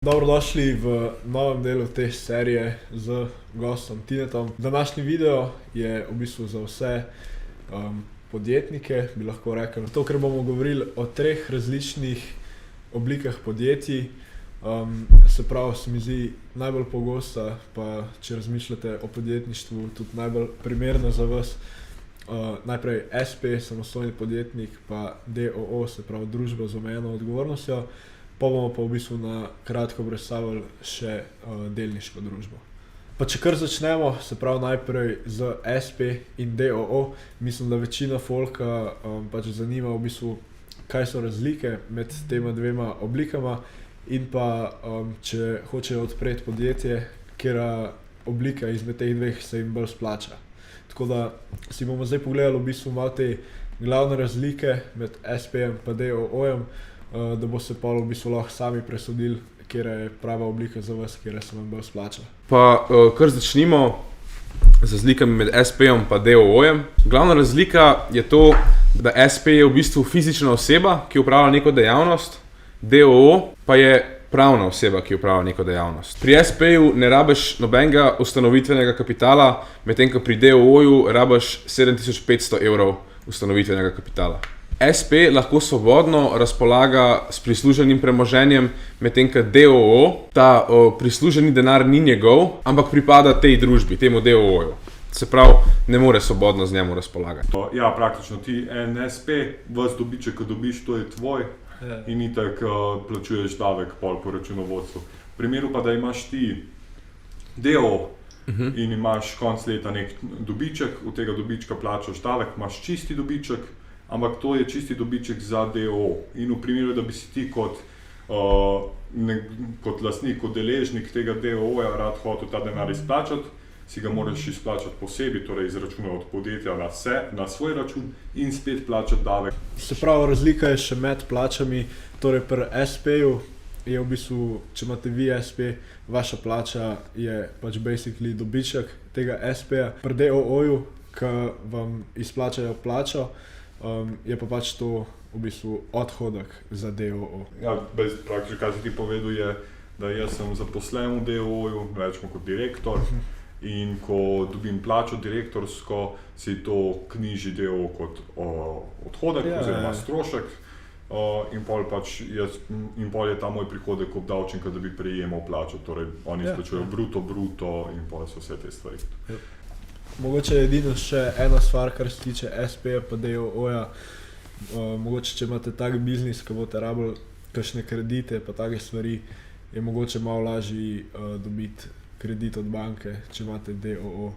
Dobrodošli v novem delu te serije z gostom Tinetom. Današnji video je v bistvu za vse podjetnike, bi lahko rekel. To, ker bomo govorili o treh različnih oblikah podjetij. Se pravi, se mi zdi najbolj pogosta, pa če razmišljate o podjetništvu, tudi najbolj primerna za vas. Najprej SP, samostojni podjetnik, pa DOO, se pravi družba z omejeno odgovornostjo. Pa bomo pa v bistvu na kratko predstavili še delniško družbo. Pa če kar začnemo, se pravi najprej z SP in DOO, mislim, da večina folka pač zanima v bistvu, kaj so razlike med tema dvema oblikama in pa če hočejo odpreti podjetje, katera oblika izmed teh dveh se jim bolj splača. Tako da si bomo zdaj pogledali v bistvu malo te glavne razlike med SP-jem pa DOO-jem, da boste pa v bistvu lahko sami presodili, katera je prava oblika za vas, katera se vam bolj splača. Pa kar začnimo z razlikami med SP-jem pa DOO-jem. Glavna razlika je to, da SP je v bistvu fizična oseba, ki upravlja neko dejavnost, DOO pa je pravna oseba, ki upravlja neko dejavnost. Pri SP-ju ne rabiš nobenega ustanovitvenega kapitala, medtem ko pri DOO-ju rabiš 7500 evrov ustanovitvenega kapitala. SP lahko svobodno razpolaga s prisluženim premoženjem, medtem ko DOO, ta prisluženi denar ni njegov, ampak pripada tej družbi, temu DOO-ju. Se pravi, ne more svobodno z njemu razpolagati. Ja, praktično ti en SP, vas dobiček, ko dobiš, to je tvoj in itak plačuješ davek pol po računovodstvu. V primeru pa, da imaš ti DOO in imaš konc leta nek dobiček, od tega dobička plačaš davek, imaš čisti dobiček, ampak to je čisti dobiček za DOO. In v primeru, da bi si ti kot lastnik, kot deležnik tega DOO-ja rad hotel ta denar izplačati, si ga moraš izplačati posebej, torej izračunati od podjetja na svoj račun in spet plačati davek. Se pravi, razlika je še med plačami, torej pri SP-ju je v bistvu, če imate vi SP, vaša plača je pač basically dobiček tega SP-ja. Pri DOO-ju, ko vam izplačajo plačo, je pa pač to v bistvu odhodek za DOO. Ja, praktično, kaj si ti povedal je, da jaz sem zaposlen v DOO-ju, rečemo kot direktor, in ko dobim plačo direktorsko, si to knjiži DOO kot odhodek oziroma strošek, in pol je ta moj prihodek obdavčen, da bi prejemal plačo, torej oni izplačujejo bruto in pol so vse te stvari. Mogoče je edino še ena stvar, kar se tiče SP-ja pa DOO-ja. Mogoče, če imate tak biznis, ko boste rabili kakšne kredite pa take stvari, je mogoče malo lažje dobiti kredit od banke, če imate DOO.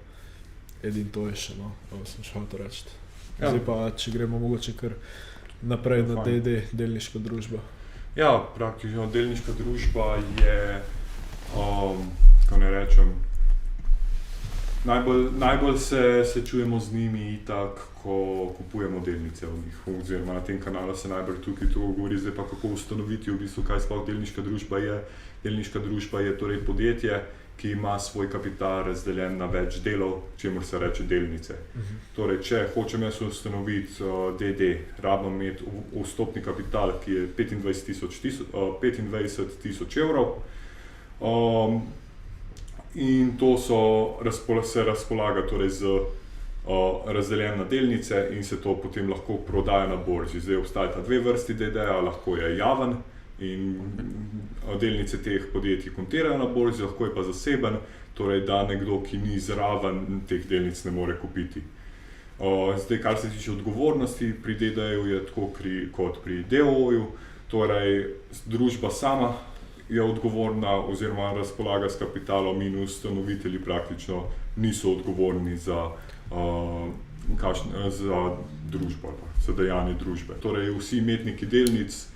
Edino to je še, sem šel to reči. Zdaj pa, če gremo mogoče kar naprej na DD, delniško družbo. Ja, praktično delniška družba je, kako ne rečem, najbolj se čujemo z njimi itak, ko kupujemo delnice v njih, oziroma na tem kanalu se najbolj tukaj to govori. Zdaj pa kako ustanoviti v bistvu, kaj sploh delniška družba je. Delniška družba je torej podjetje, ki ima svoj kapital razdeljen na več delov, čemur se reče delnice. Torej, če hočem jaz ustanoviti DD, rabim imeti vstopni kapital, ki je 25 tisoč evrov. In to se razpolaga torej z razdeljen na delnice in se to potem lahko prodaja na borzi. Zdaj obstajata dve vrsti DD-ja, lahko je javen in delnice teh podjetij kontirajo na borzi, lahko je pa zaseben, torej da nekdo, ki ni zraven, teh delnic ne more kupiti. Zdaj, kar se tiče odgovornosti, pri DD-ju je tako kot pri DOO-ju, torej družba sama je odgovorna oziroma razpolaga s kapitalom in ustanovitelji praktično niso odgovorni za družbo, za dejanje družbe. Torej vsi imetniki delnic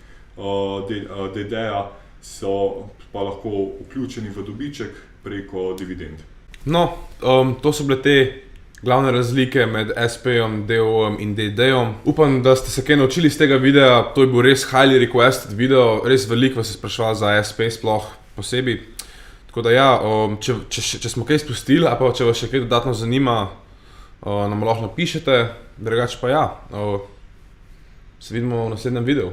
DD-ja so pa lahko vključeni v dobiček preko dividend. No, to so bile te glavne razlike med SP-jem, DOO-jem in DD-jem. Upam, da ste se kaj naučili iz tega videa. To je bil res highly requested video, res veliko vas je spraševalo za SP sploh posebej. Tako da ja, če smo kaj spustili, ali pa če vas še kaj dodatno zanima, nam lahko napišete, drugače pa ja, se vidimo v naslednjem videu.